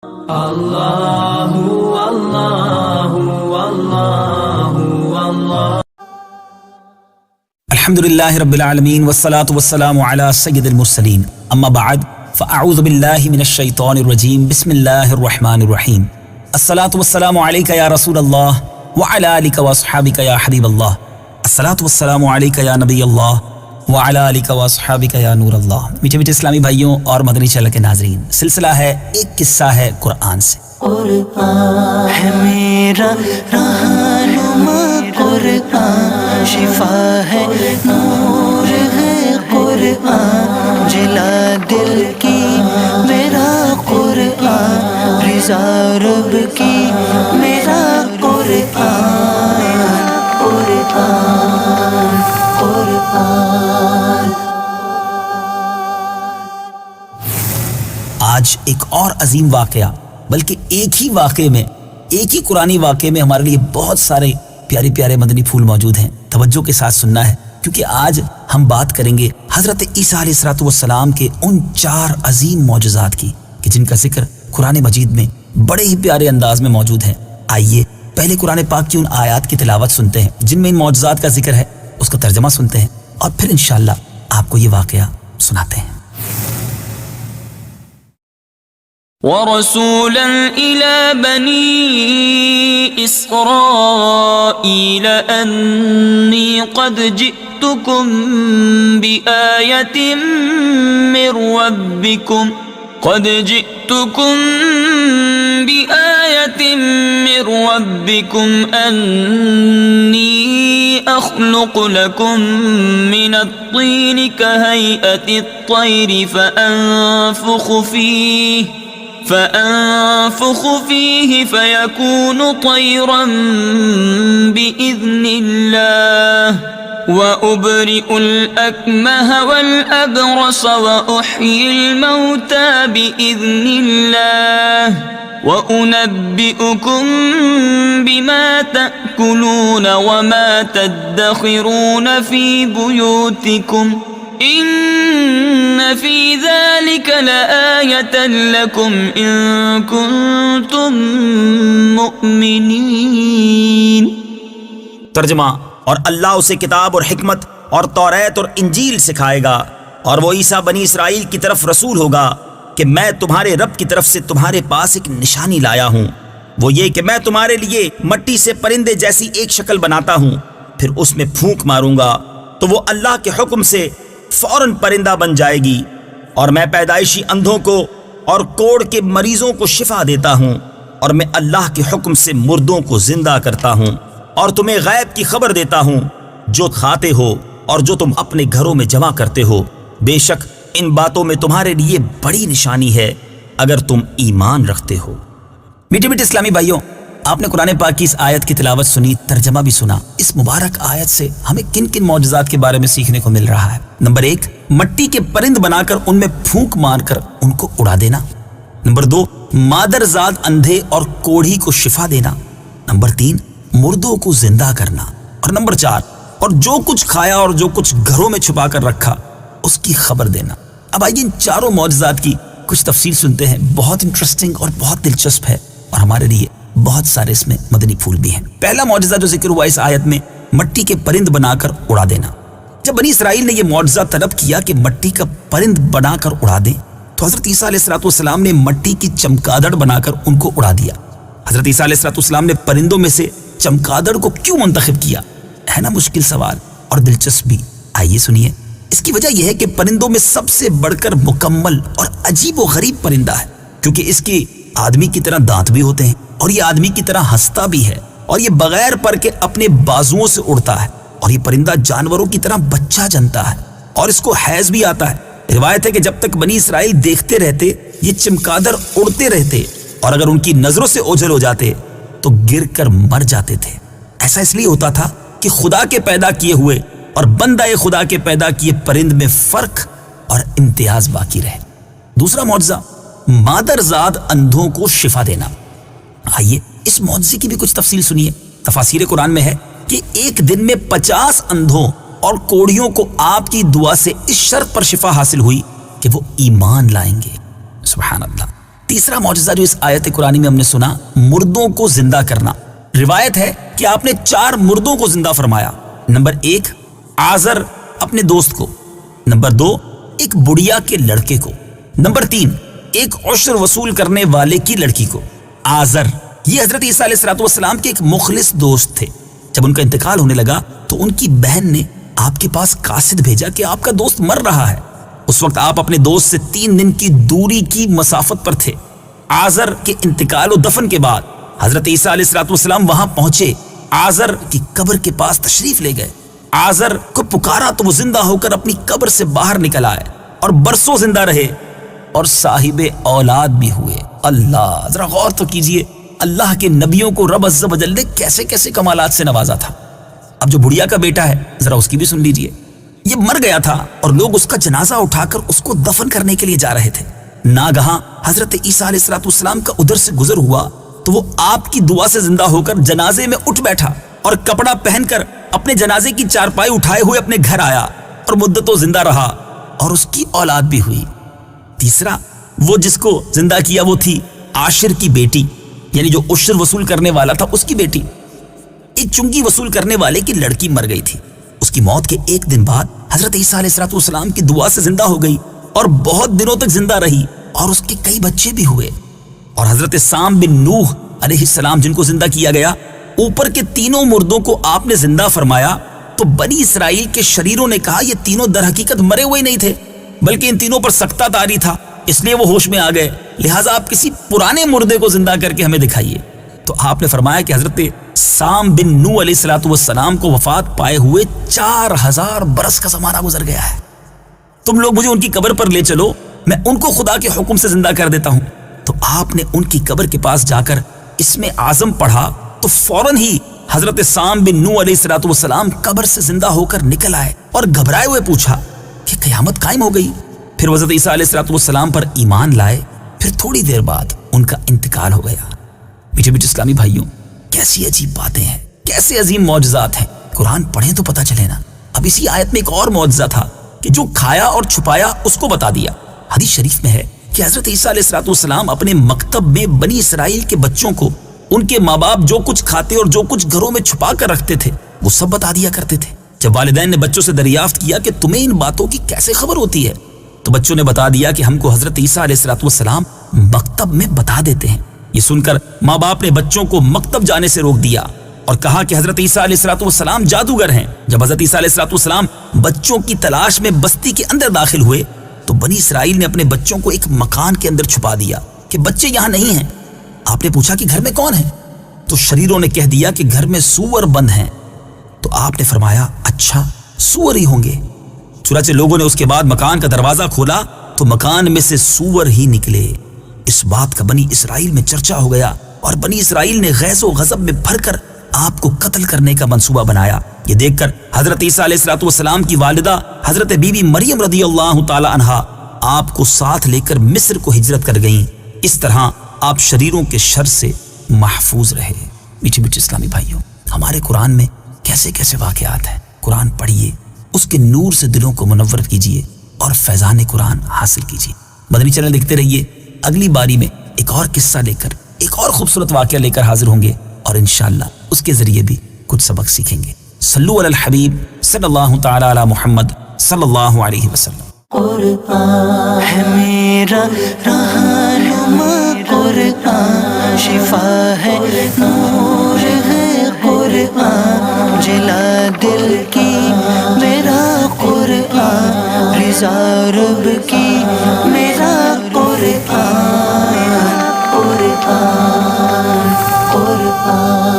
اللہ اللہ اللہ اللہ۔ الحمدللہ رب العالمین والصلاة والسلام علی سید المرسلین، اما بعد فاعوذ باللہ من الشیطان الرجیم، بسم اللہ الرحمن الرحیم۔ الصلاة والسلام علیکہ یا رسول اللہ وعلی آلکہ واصحابکہ یا حبیب اللہ، الصلاة والسلام علیکہ یا نبی اللہ وعلی آلکہ واصحابکہ یا نور اللہ۔ میٹھے میٹھے اسلامی بھائیوں اور مدنی چینل کے ناظرین، سلسلہ ہے ایک قصہ ہے قرآن سے۔ قرآن ہے میرا رہنما، قرآن شفا ہے، نور ہے قرآن، جلا دل کی میرا قرآن، رضا رب کی میرا قرآن، قرآن قرآن۔ آج ایک اور عظیم واقعہ، بلکہ ایک ہی واقعے میں، ایک ہی قرآنی واقعے میں ہمارے لیے بہت سارے پیارے پیارے مدنی پھول موجود ہیں۔ توجہ کے ساتھ سننا ہے، کیونکہ آج ہم بات کریں گے حضرت عیسیٰ علیہ السلام کے ان 4 عظیم معجزات کی کہ جن کا ذکر قرآن مجید میں بڑے ہی پیارے انداز میں موجود ہے۔ آئیے پہلے قرآن پاک کی ان آیات کی تلاوت سنتے ہیں جن میں ان معجزات کا ذکر ہے، اس کا ترجمہ سنتے ہیں، اور پھر انشاءاللہ آپ کو یہ واقعہ سناتے ہیں۔ ورسولا إلى بني إسرائيل أني قد جئتكم بآية من ربكم أني أخلق لكم من الطين كهيئة الطير فأنفخ فيه فيكون طيرا بإذن الله وأبرئ الأكمه والأبرص وأحيي الموتى بإذن الله وأنبئكم بما تأكلون وما تدخرون في بيوتكم إن في ذلك لآية لكم إن كنتم مؤمنين۔ ترجمہ: اور اللہ اسے کتاب اور حکمت اور توریت اور انجیل سکھائے گا، اور وہ عیسیٰ بنی اسرائیل کی طرف رسول ہوگا کہ میں تمہارے رب کی طرف سے تمہارے پاس ایک نشانی لایا ہوں، وہ یہ کہ میں تمہارے لیے مٹی سے پرندے جیسی ایک شکل بناتا ہوں، پھر اس میں پھونک ماروں گا تو وہ اللہ کے حکم سے فوراً پرندہ بن جائے گی، اور میں پیدائشی اندھوں کو اور کوڑ کے مریضوں کو شفا دیتا ہوں، اور میں اللہ کے حکم سے مردوں کو زندہ کرتا ہوں، اور تمہیں غیب کی خبر دیتا ہوں جو کھاتے ہو اور جو تم اپنے گھروں میں جمع کرتے ہو، بے شک ان باتوں میں تمہارے لیے بڑی نشانی ہے اگر تم ایمان رکھتے ہو۔ میٹھے میٹھے اسلامی بھائیوں، آپ نے قرآن پاک کی اس آیت کی تلاوت سنی، ترجمہ بھی سنا۔ اس مبارک آیت سے ہمیں کن کن معجزات کے بارے میں سیکھنے کو مل رہا ہے؟ نمبر 1، مٹی کے پرند بنا کر ان میں پھونک مار کر ان کو اڑا دینا۔ نمبر 2، مادرزاد اندھے اور کوڑھی کو شفا دینا۔ نمبر 3، مردوں کو زندہ کرنا۔ اور نمبر 4، اور جو کچھ کھایا اور جو کچھ گھروں میں چھپا کر رکھا اس کی خبر دینا۔ اب آئیے ان چاروں معجزات کی کچھ تفصیل سنتے ہیں، بہت انٹرسٹنگ اور بہت دلچسپ ہے، اور ہمارے لیے بہت سارے اس میں مدنی پھول بھی ہیں۔ پہلا معجزہ جو ذکر ہوا اس آیت میں، مٹی کے پرند بنا کر اڑا دینا۔ جب بنی اسرائیل نے یہ معجزہ طلب کیا کہ مٹی کا پرند بنا کر اڑا دیں، تو حضرت عیسیٰ علیہ السلام نے مٹی کی چمگادڑ بنا کر ان کو اڑا دیا۔ حضرت عیسیٰ علیہ السلام نے پرندوں میں سے چمگادڑ کو کیوں منتخب کیا؟ ہے نا مشکل سوال اور دلچسپ بھی۔ آئیے سنیے۔ اس کی وجہ یہ ہے کہ پرندوں میں سب سے بڑھ کر مکمل اور عجیب و غریب پرندہ ہے، کیونکہ اس کے آدمی کی طرح دانت بھی ہوتے ہیں، اور یہ آدمی کی طرح ہنستا بھی ہے، اور یہ بغیر پر کے اپنے بازوؤں سے اڑتا ہے، اور یہ پرندہ جانوروں کی طرح بچہ جنتا ہے، اور اس کو حیض بھی آتا ہے۔ روایت ہے کہ جب تک بنی اسرائیل دیکھتے رہتے یہ چمگادڑ اڑتے رہتے، اور اگر ان کی نظروں سے اوجھل ہو جاتے تو گر کر مر جاتے تھے۔ ایسا اس لیے ہوتا تھا کہ خدا کے پیدا کیے ہوئے اور بندہ خدا کے پیدا کیے پرند میں فرق اور امتیاز باقی رہے۔ دوسرا معجزہ، مادرزاد اندھوں کو شفا دینا۔ آئیے اس معجزے کی بھی کچھ تفصیل سنیے۔ تفاسیر قرآن میں ہے کہ ایک دن میں 50 اندھوں اور کوڑھیوں کو آپ کی دعا سے اس شرط پر شفا حاصل ہوئی کہ وہ ایمان لائیں گے۔ سبحان اللہ۔ تیسرا معجزہ جو اس آیت قرآنی میں ہم نے سنا، مردوں کو زندہ کرنا۔ روایت ہے کہ آپ نے 4 مردوں کو زندہ فرمایا۔ نمبر 1 آزر اپنے دوست کو، نمبر 2 ایک بڑھیا کے لڑکے کو، نمبر 3 ایک عشر وصول کرنے والے کی لڑکی کو۔ آزر یہ حضرت عیسیٰ علیہ السلام کے ایک مخلص دوست تھے۔ جب ان کا انتقال ہونے لگا تو ان کی بہن نے آپ کے پاس قاصد بھیجا کہ آپ کا دوست مر رہا ہے۔ اس وقت آپ اپنے دوست سے 3 دن کی دوری کی مسافت پر تھے۔ آزر کے انتقال و دفن کے بعد حضرت عیسیٰ علیہ السلام وہاں پہنچے، آزر کی قبر کے پاس تشریف لے گئے۔ آزر کو پکارا تو وہ زندہ ہو کر اپنی قبر سے باہر نکل آئے اور برسوں زندہ رہے اور صاحب اولاد بھی ہوئے۔ اللہ، ذرا غور تو کیجئے، اللہ کے نبیوں کو رب عز و جل نے کیسے کیسے کمالات سے نوازا تھا۔ اب جو بڑھیا کا بیٹا ہے ذرا اس کی بھی سن لیجئے۔ یہ مر گیا تھا اور لوگ اس کا جنازہ اٹھا کر اس کو دفن کرنے کے لیے جا رہے تھے۔ ناگہاں حضرت عیسیٰ علیہ السلام کا ادھر سے گزر ہوا تو وہ آپ کی دعا سے زندہ ہو کر جنازے میں اٹھ بیٹھا اور کپڑا پہن کر اپنے جنازے کی چارپائی اٹھائے ہوئے اپنے گھر آیا اور مدتوں زندہ رہا اور اس کی اولاد بھی ہوئی۔ تیسرا، وہ جس کو زندہ کیا وہ تھی عاشر کی بیٹی، یعنی جو عشر وصول کرنے والا تھا اس کی بیٹی۔ ایک چنگی وصول کرنے والے کی لڑکی مر گئی تھی، اس کی موت کے 1 دن بعد حضرت عیسیٰ علیہ السلام کی دعا سے زندہ ہو گئی اور بہت دنوں تک زندہ رہی اور اس کے کئی بچے بھی ہوئے۔ اور حضرت سام بن نوح علیہ السلام جن کو زندہ کیا گیا، اوپر کے 3 مردوں کو آپ نے زندہ فرمایا تو بنی اسرائیل کے شریروں نے کہا یہ تینوں در حقیقت مرے ہوئے نہیں تھے، بلکہ ان تینوں پر سکتہ طاری تھا، اس لیے وہ ہوش میں آ گئے، لہٰذا آپ کسی پرانے مردے کو زندہ کر کے ہمیں دکھائیے۔ تو آپ نے فرمایا کہ حضرت سام بن نوح علیہ السلام کو وفات پائے ہوئے 4000 برس کا زمانہ گزر گیا ہے۔ تم لوگ مجھے ان کی قبر پر لے چلو، میں ان کو خدا کے حکم سے زندہ کر دیتا ہوں۔ تو آپ نے ان کی قبر کے پاس جا کر اس میں اعظم پڑھا تو فوراً ہی حضرت سام بن نوح علیہ السلام قبر سے زندہ ہو کر نکل آئے اور گھبرائے ہوئے پوچھا کہ قیامت قائم ہو گئی۔ پھر حضرت عیسیٰ علیہ السلام پر ایمان لائے، پھر تھوڑی دیر بعد ان کا انتقال ہو گیا۔ میٹھے میٹھے اسلامی بھائیوں، کیسی عجیب باتیں ہیں، کیسے عظیم معجزات ہیں، قرآن پڑھیں تو پتہ چلے نا۔ اب اسی آیت میں ایک اور معجزہ تھا کہ جو کھایا اور چھپایا اس کو بتا دیا۔ حدیث شریف میں ہے کہ حضرت عیسیٰ علیہ السلام اپنے مکتب میں بنی اسرائیل کے بچوں کو ان کے ماں باپ جو کچھ کھاتے اور جو کچھ گھروں میں چھپا کر رکھتے تھے وہ سب بتا دیا کرتے تھے۔ جب والدین نے بچوں سے دریافت کیا کہ تمہیں ان باتوں کی کیسے خبر ہوتی ہے تو بچوں نے بتا دیا کہ ہم کو حضرت عیسیٰ علیہ السلام مکتب میں بتا دیتے ہیں۔ یہ سن کر ماں باپ نے بچوں کو مکتب جانے سے روک دیا اور کہا کہ حضرت عیسیٰ علیہ السلام جادوگر ہیں۔ جب حضرت عیسیٰ علیہ السلام بچوں کی تلاش میں بستی کے اندر داخل ہوئے تو بنی اسرائیل نے اپنے بچوں کو ایک مکان کے اندر چھپا دیا کہ بچے یہاں نہیں ہیں۔ آپ نے پوچھا کہ گھر میں کون ہے؟ تو شریروں نے کہہ دیا کہ گھر میں سور بند ہیں۔ تو آپ نے فرمایا اچھا، سور ہی ہوں گے۔ چنانچہ لوگوں نے اس کے بعد مکان کا دروازہ کھولا تو مکان میں سے سور ہی نکلے۔ اس بات کا بنی اسرائیل میں چرچا ہو گیا اور بنی اسرائیل نے غیظ و غضب میں بھر کر آپ کو قتل کرنے کا منصوبہ بنایا۔ یہ دیکھ کر حضرت عیسیٰ علیہ السلام کی والدہ حضرت بی بی مریم رضی اللہ تعالی عنہا آپ کو ساتھ لے کر مصر کو ہجرت کر گئیں۔ اس طرح آپ شریروں کے شر سے محفوظ رہے۔ میٹھے میٹھے اسلامی بھائیوں، ہمارے قرآن میں کیسے کیسے واقعات ہیں۔ قرآن پڑھیے، اس کے نور سے دلوں کو منور کیجیے اور فیضان قرآن حاصل کیجیے۔ مدنی چینل دیکھتے رہیے، اگلی باری میں ایک اور قصہ لے کر، ایک اور خوبصورت واقعہ لے کر حاضر ہوں گے اور انشاءاللہ اس کے ذریعے بھی کچھ سبق سیکھیں گے۔ صلو علی الحبیب صلی اللہ تعالی علی محمد صلی اللہ علیہ وسلم۔ قرآن ہے میرا رہنما، قرآن شفا ہے، نور ہے قرآن، جلا دل کی میرا قرآن، رضا رب کی میرا قرآن، قرآن قرآن